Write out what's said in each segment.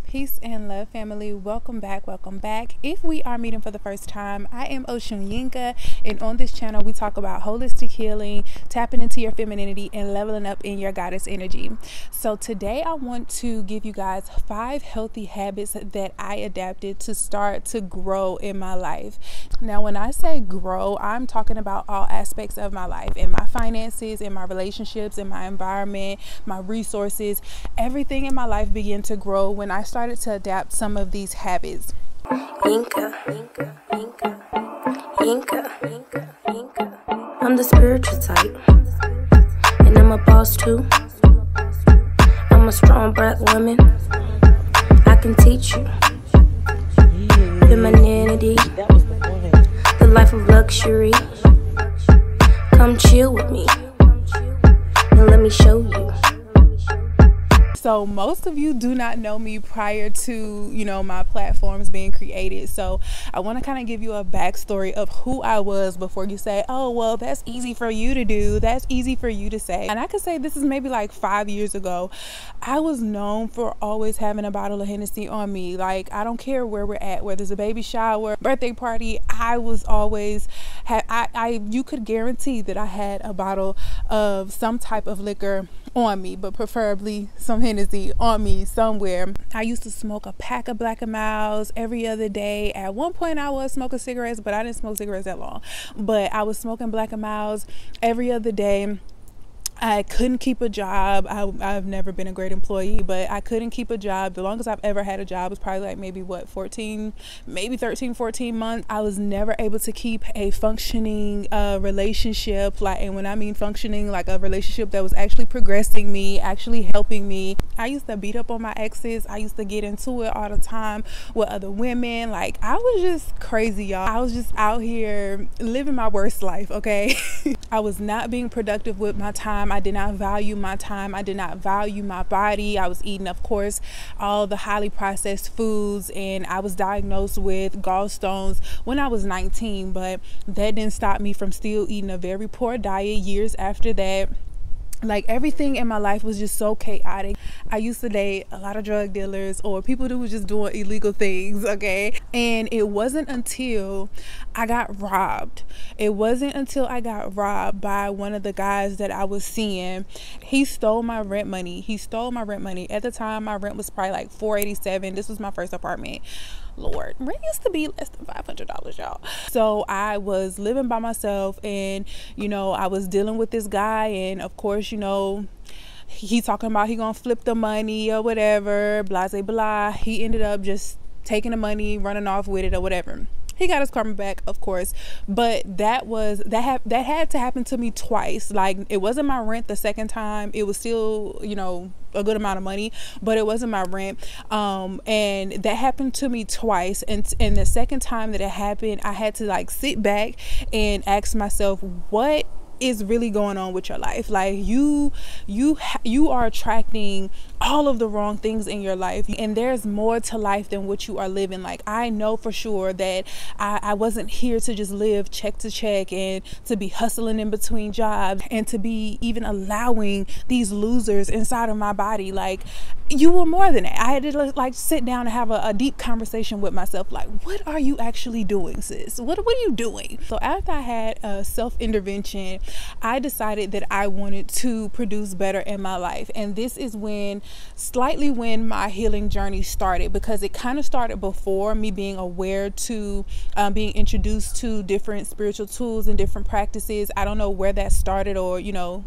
Peace and love, family. Welcome back. If we are meeting for the first time, I am Oshunyinka, and on this channel we talk about holistic healing, tapping into your femininity, and leveling up in your goddess energy. So today I want to give you guys 5 healthy habits that I adapted to start to grow in my life. Now when I say grow, I'm talking about all aspects of my life, in my finances, in my relationships, in my environment, my resources. Everything in my life began to grow when I started to adapt some of these habits. Yinka. I'm the spiritual type, and I'm a boss too. I'm a strong black woman. I can teach you femininity, the life of luxury. Come chill with me, and let me show you. So most of you do not know me prior to, my platforms being created. So I want to kind of give you a backstory of who I was before you say, oh, well, that's easy for you to do. That's easy for you to say. And I could say this is maybe like 5 years ago. I was known for always having a bottle of Hennessy on me. Like, I don't care where we're at, whether it's a baby shower, birthday party, I was always, you could guarantee that I had a bottle of some type of liquor on me, but preferably some Hennessy on me somewhere. I used to smoke a pack of Black & Milds every other day. At one point I was smoking cigarettes, but I didn't smoke cigarettes that long. But I was smoking Black & Milds every other day. I couldn't keep a job. I've never been a great employee, but I couldn't keep a job. The longest I've ever had a job was probably like maybe 13, 14 months. I was never able to keep a functioning relationship. And when I mean functioning, like a relationship that was actually progressing me, actually helping me. I used to beat up on my exes. I used to get into it all the time with other women. Like, I was just crazy, y'all. I was just out here living my worst life, okay? I was not being productive with my time. I did not value my time. I did not value my body. I was eating, of course, all the highly processed foods, and I was diagnosed with gallstones when I was 19, but that didn't stop me from still eating a very poor diet years after that. Like, everything in my life was just so chaotic. I used to date a lot of drug dealers or people who were just doing illegal things, okay? And it wasn't until I got robbed. It wasn't until I got robbed by one of the guys that I was seeing. He stole my rent money. At the time, my rent was probably like $487. This was my first apartment. Lord, rent used to be less than $500, y'all. So I was living by myself, and I was dealing with this guy, and of course, he talking about he gonna flip the money or whatever, blah blah blah. He ended up just taking the money, running off with it or whatever. He got his karma back, of course, but that had to happen to me twice. Like, it wasn't my rent the second time. It was still, a good amount of money, but it wasn't my rent. And that happened to me twice. And the second time that it happened, I had to like sit back and ask myself, what is really going on with your life? Like, you are attracting all of the wrong things in your life, and there's more to life than what you are living. Like, I know for sure that I wasn't here to just live check to check and to be hustling in between jobs and to be even allowing these losers inside of my body. Like, you were more than that. I had to like sit down and have a deep conversation with myself. Like, what are you actually doing, sis? What are you doing? So after I had a self-intervention, I decided that I wanted to produce better in my life. And this is when my healing journey started, because it kind of started before me being aware to being introduced to different spiritual tools and different practices. I don't know where that started, or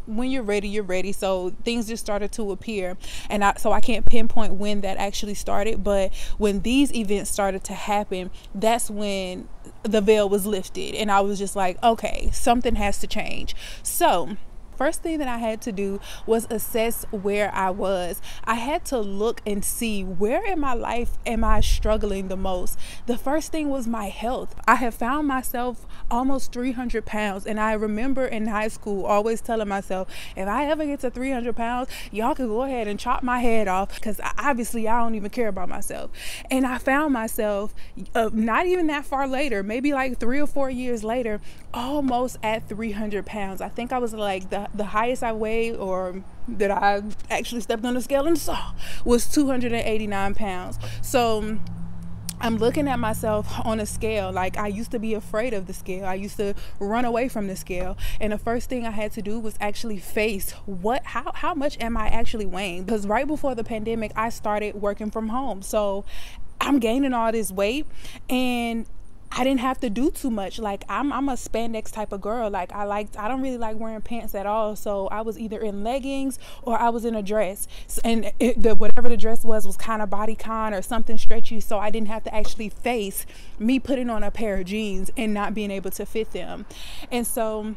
when you're ready, you're ready. So things just started to appear, and so I can't pinpoint when that actually started, but when these events started to happen, that's when the veil was lifted, and I was just like, okay, something has to change. So first thing that I had to do was assess where I was. I had to look and see, where in my life am I struggling the most? The first thing was my health. I have found myself almost 300 pounds, and I remember in high school always telling myself, if I ever get to 300 pounds, y'all can go ahead and chop my head off, because obviously I don't even care about myself. And I found myself not even that far later, maybe like 3 or 4 years later, almost at 300 pounds. I think I was like the highest I weighed, or that I actually stepped on the scale and saw, was 289 pounds. So I'm looking at myself on a scale. Like, I used to be afraid of the scale. I used to run away from the scale. And the first thing I had to do was actually face how much am I actually weighing? Because right before the pandemic, I started working from home. So I'm gaining all this weight, and I didn't have to do too much. Like, I'm a spandex type of girl. Like, I don't really like wearing pants at all. So I was either in leggings or I was in a dress, and whatever the dress was kind of bodycon or something stretchy. So I didn't have to actually face me putting on a pair of jeans and not being able to fit them. And so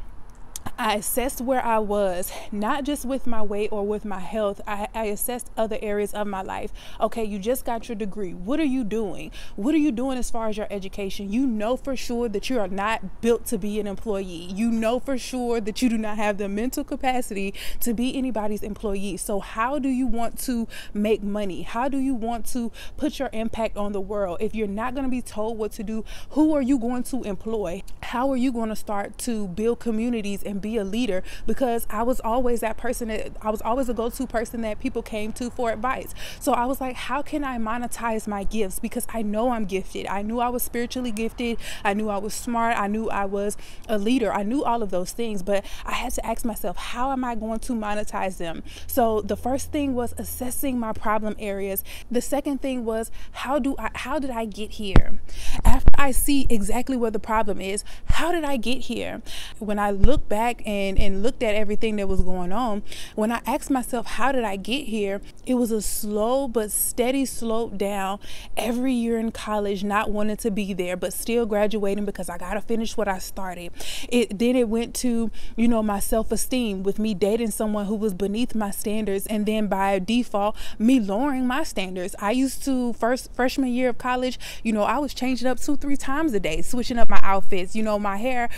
I assessed where I was, not just with my weight or with my health. I assessed other areas of my life. Okay, you just got your degree. What are you doing? What are you doing as far as your education? You know for sure that you are not built to be an employee. You know for sure that you do not have the mental capacity to be anybody's employee. So how do you want to make money? How do you want to put your impact on the world? If you're not going to be told what to do, who are you going to employ? How are you going to start to build communities and be a leader? Because I was always that person I was always a go-to person that people came to for advice. So I was like, how can I monetize my gifts? Because I know I'm gifted. I knew I was spiritually gifted. I knew I was smart. I knew I was a leader. I knew all of those things, but I had to ask myself, how am I going to monetize them? So the first thing was assessing my problem areas. The second thing was, how did I get here? After I see exactly where the problem is, how did I get here? When I look back and looked at everything that was going on, when I asked myself, how did I get here? It was a slow but steady slope down every year in college, not wanting to be there, but still graduating because I got to finish what I started. Then it went to, my self-esteem, with me dating someone who was beneath my standards, and then by default, me lowering my standards. I used to, freshman year of college, I was changing up 2-3 times a day, switching up my outfits, my hair,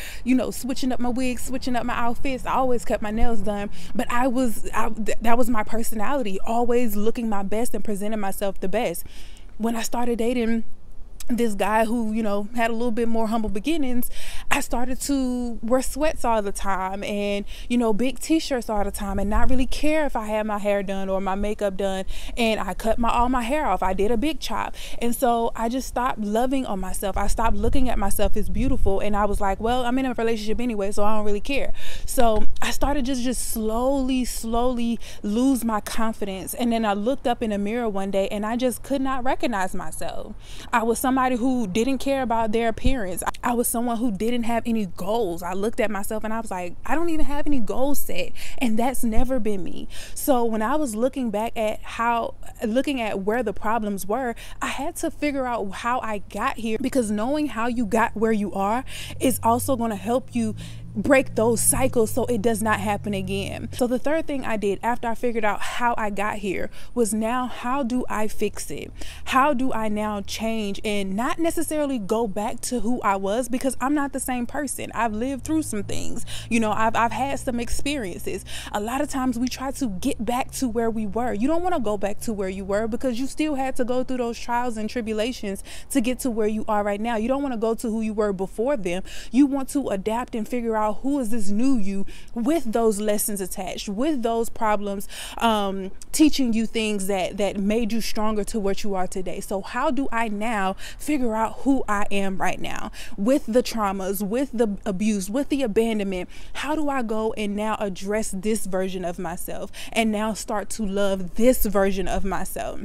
switching up my wigs, switching up my outfits. I always kept my nails done, but that was my personality, always looking my best and presenting myself the best. When I started dating this guy who, had a little bit more humble beginnings, I started to wear sweats all the time and, big t-shirts all the time, and not really care if I had my hair done or my makeup done. And I cut all my hair off. I did a big chop. And so I just stopped loving on myself. I stopped looking at myself as beautiful. And I was like, well, I'm in a relationship anyway, so I don't really care. So I started just slowly lose my confidence. And then I looked up in the mirror one day and I just could not recognize myself. I was somebody who didn't care about their appearance. I was someone who didn't have any goals. I looked at myself and I was like, I don't even have any goals set, and that's never been me. So when I was looking back at where the problems were, I had to figure out how I got here, because knowing how you got where you are is also going to help you break those cycles so it does not happen again. So the third thing I did after I figured out how I got here was, now how do I fix it? How do I now change and not necessarily go back to who I was, because I'm not the same person. I've lived through some things, I've had some experiences. A lot of times we try to get back to where we were. You don't want to go back to where you were, because you still had to go through those trials and tribulations to get to where you are right now. You don't want to go to who you were before them. You want to adapt and figure out, who is this new you, with those lessons attached, with those problems, teaching you things that made you stronger to what you are today. So how do I now figure out who I am right now, with the traumas, with the abuse, with the abandonment? How do I go and now address this version of myself and now start to love this version of myself?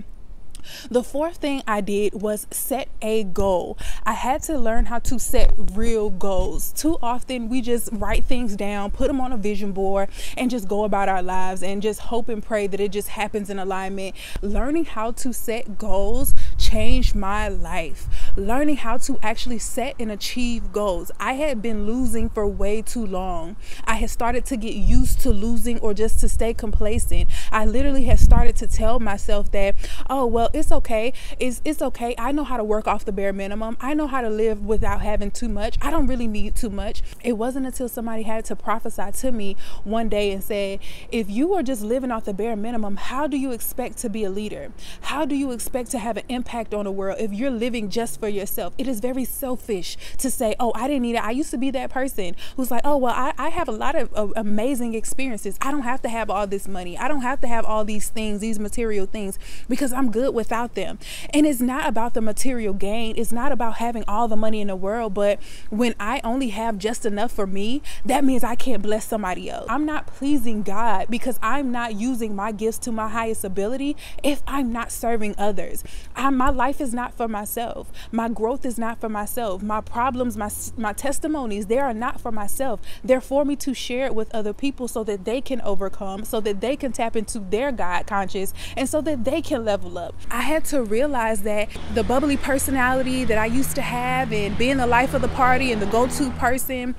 The fourth thing I did was set a goal. I had to learn how to set real goals. Too often we just write things down, put them on a vision board, and just go about our lives and just hope and pray that it just happens in alignment. Learning how to set goals changed my life. Learning how to actually set and achieve goals. I had been losing for way too long. I had started to get used to losing, or just to stay complacent. I literally had started to tell myself that, oh, well, it's okay. It's okay. I know how to work off the bare minimum. I know how to live without having too much. I don't really need too much. It wasn't until somebody had to prophesy to me one day and said, if you are just living off the bare minimum, how do you expect to be a leader? How do you expect to have an impact on the world if you're living just for yourself. It is very selfish to say, oh, I didn't need it. I used to be that person who's like, oh, well, I have a lot of amazing experiences. I don't have to have all this money. I don't have to have all these things, these material things, because I'm good without them. And it's not about the material gain. It's not about having all the money in the world. But when I only have just enough for me, that means I can't bless somebody else. I'm not pleasing God because I'm not using my gifts to my highest ability if I'm not serving others. My life is not for myself. My growth is not for myself. My problems, my testimonies, they are not for myself. They're for me to share it with other people so that they can overcome, so that they can tap into their God conscious, and so that they can level up. I had to realize that the bubbly personality that I used to have and being the life of the party and the go-to person,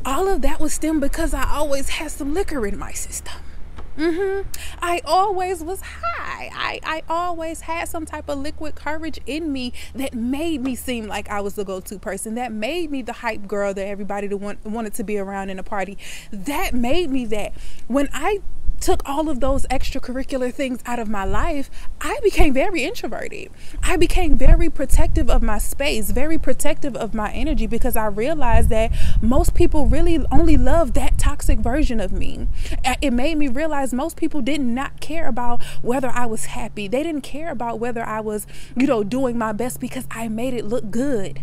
all of that was stemmed because I always had some liquor in my system. I always was high. I always had some type of liquid courage in me that made me seem like I was the go-to person, that made me the hype girl that everybody wanted to be around in a party. That made me that. When I took all of those extracurricular things out of my life, I became very introverted. I became very protective of my space, very protective of my energy, because I realized that most people really only love that toxic version of me. It made me realize most people did not care about whether I was happy. They didn't care about whether I was, doing my best because I made it look good.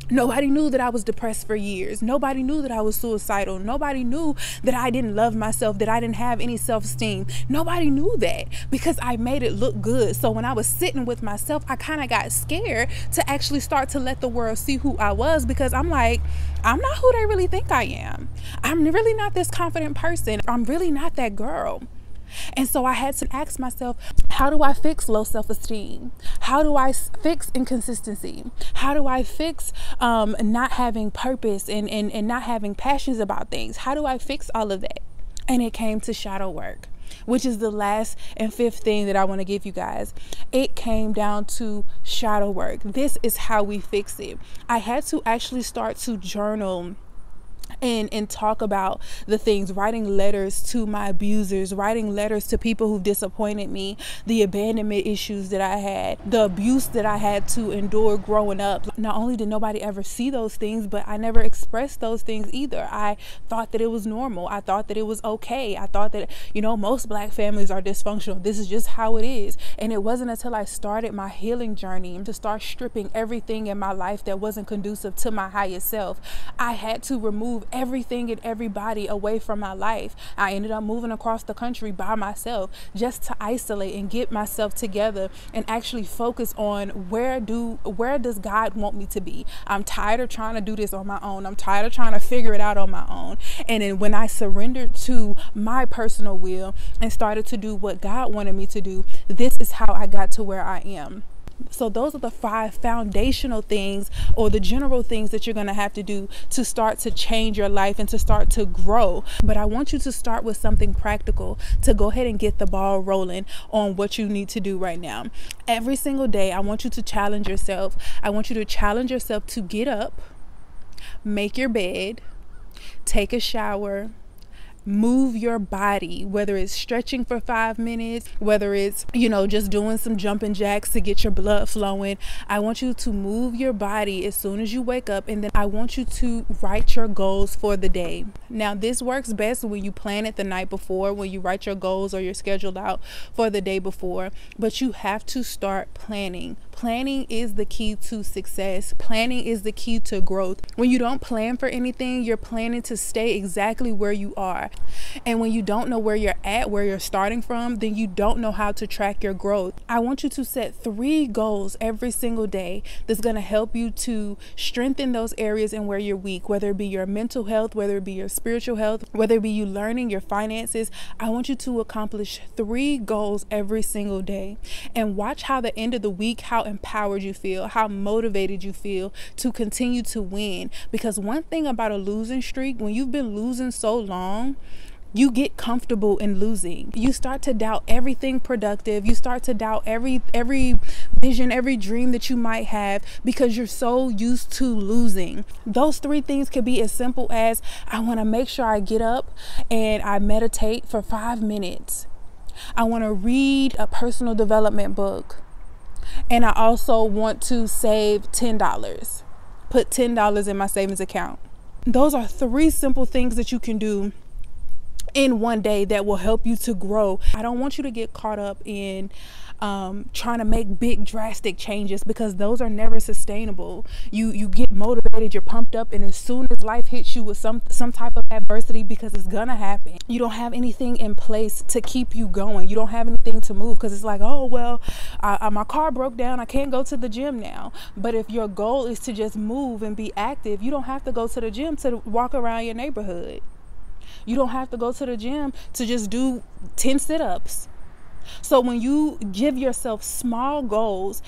Nobody knew that I was depressed for years. Nobody knew that I was suicidal. Nobody knew that I didn't love myself, that I didn't have any self-esteem. Nobody knew that because I made it look good. So when I was sitting with myself, I kind of got scared to actually start to let the world see who I was, because I'm like, I'm not who they really think I am. I'm really not this confident person. I'm really not that girl. And so I had to ask myself, how do I fix low self-esteem? How do I fix inconsistency? How do I fix not having purpose and not having passions about things? How do I fix all of that? And it came to shadow work, which is the last and fifth thing that I want to give you guys. It came down to shadow work. This is how we fix it. I had to actually start to journal and talk about the things, writing letters to my abusers, writing letters to people who disappointed me, the abandonment issues that I had, the abuse that I had to endure growing up. Not only did nobody ever see those things, but I never expressed those things either. I thought that it was normal. I thought that it was okay. I thought that, most Black families are dysfunctional. This is just how it is. And it wasn't until I started my healing journey to start stripping everything in my life that wasn't conducive to my highest self. I had to remove everything and everybody away from my life. I ended up moving across the country by myself just to isolate and get myself together and actually focus on where does God want me to be. I'm tired of trying to do this on my own. I'm tired of trying to figure it out on my own. And then when I surrendered to my personal will and started to do what God wanted me to do, this is how I got to where I am. So those are the 5 foundational things, or the general things, that you're going to have to do to start to change your life and to start to grow. But I want you to start with something practical to go ahead and get the ball rolling on what you need to do right now. Every single day, I want you to challenge yourself. I want you to challenge yourself to get up, make your bed, take a shower, move your body, whether it's stretching for 5 minutes, whether it's, just doing some jumping jacks to get your blood flowing. I want you to move your body as soon as you wake up, and then I want you to write your goals for the day. Now, this works best when you plan it the night before, when you write your goals or you're scheduled out for the day before, but you have to start planning. Planning is the key to success. Planning is the key to growth. When you don't plan for anything, you're planning to stay exactly where you are. And when you don't know where you're at, where you're starting from, then you don't know how to track your growth. I want you to set 3 goals every single day that's going to help you to strengthen those areas in where you're weak, whether it be your mental health, whether it be your spiritual health, whether it be you learning, your finances. I want you to accomplish 3 goals every single day, and watch how the end of the week, how empowered you feel, how motivated you feel to continue to win. Because one thing about a losing streak, when you've been losing so long, you get comfortable in losing. You start to doubt everything productive. You start to doubt every vision, every dream that you might have, because you're so used to losing. Those 3 things could be as simple as, I want to make sure I get up and I meditate for 5 minutes. I want to read a personal development book. And I also want to save $10. Put $10 in my savings account. Those are 3 simple things that you can do in one day that will help you to grow. I don't want you to get caught up in trying to make big drastic changes, because those are never sustainable. You get motivated, you're pumped up, and as soon as life hits you with some type of adversity, because it's gonna happen, you don't have anything in place to keep you going. You don't have anything to move, because it's like, oh well, my car broke down, I can't go to the gym now. But if your goal is to just move and be active, you don't have to go to the gym to walk around your neighborhood. You don't have to go to the gym to just do 10 sit-ups. So when you give yourself small goals,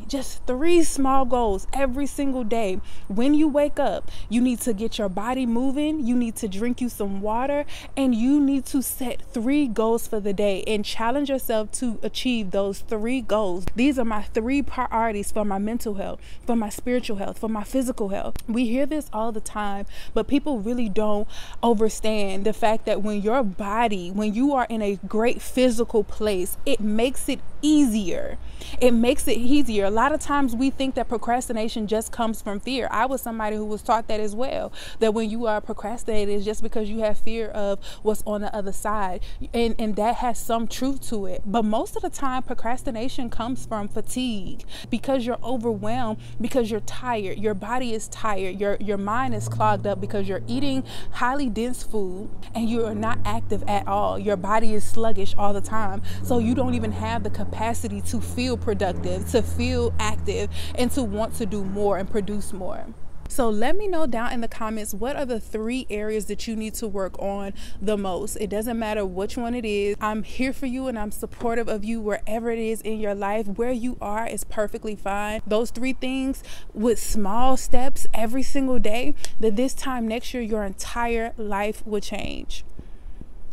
just 3 small goals every single day. When you wake up, you need to get your body moving, you need to drink you some water, and you need to set 3 goals for the day and challenge yourself to achieve those 3 goals. These are my 3 priorities for my mental health, for my spiritual health, for my physical health. We hear this all the time, but people really don't understand the fact that when your body, when you are in a great physical place, it makes it easier. It makes it easier. A lot of times we think that procrastination just comes from fear. I was somebody who was taught that as well, that when you are procrastinating, it's just because you have fear of what's on the other side, and that has some truth to it. But most of the time, procrastination comes from fatigue, because you're overwhelmed, because you're tired, your body is tired, your mind is clogged up because you're eating highly dense food and you are not active at all. Your body is sluggish all the time, so you don't even have the capacity to feel productive, to feel active, and to want to do more and produce more. So let me know down in the comments, what are the 3 areas that you need to work on the most? It doesn't matter which one it is. I'm here for you and I'm supportive of you wherever it is in your life. Where you are is perfectly fine. Those 3 things with small steps every single day, that this time next year your entire life will change.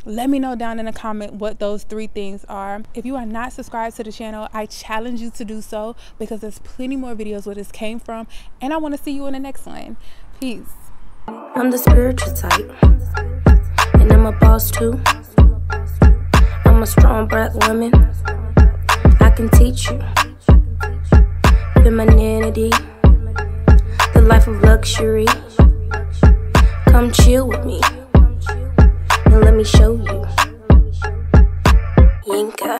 Let me know down in the comment what those 3 things are. If you are not subscribed to the channel, I challenge you to do so, because there's plenty more videos where this came from, and I want to see you in the next one. Peace. I'm the spiritual type, and I'm a boss too. I'm a strong black woman. I can teach you femininity, the life of luxury. Come chill with me. Let me show you. Yinka.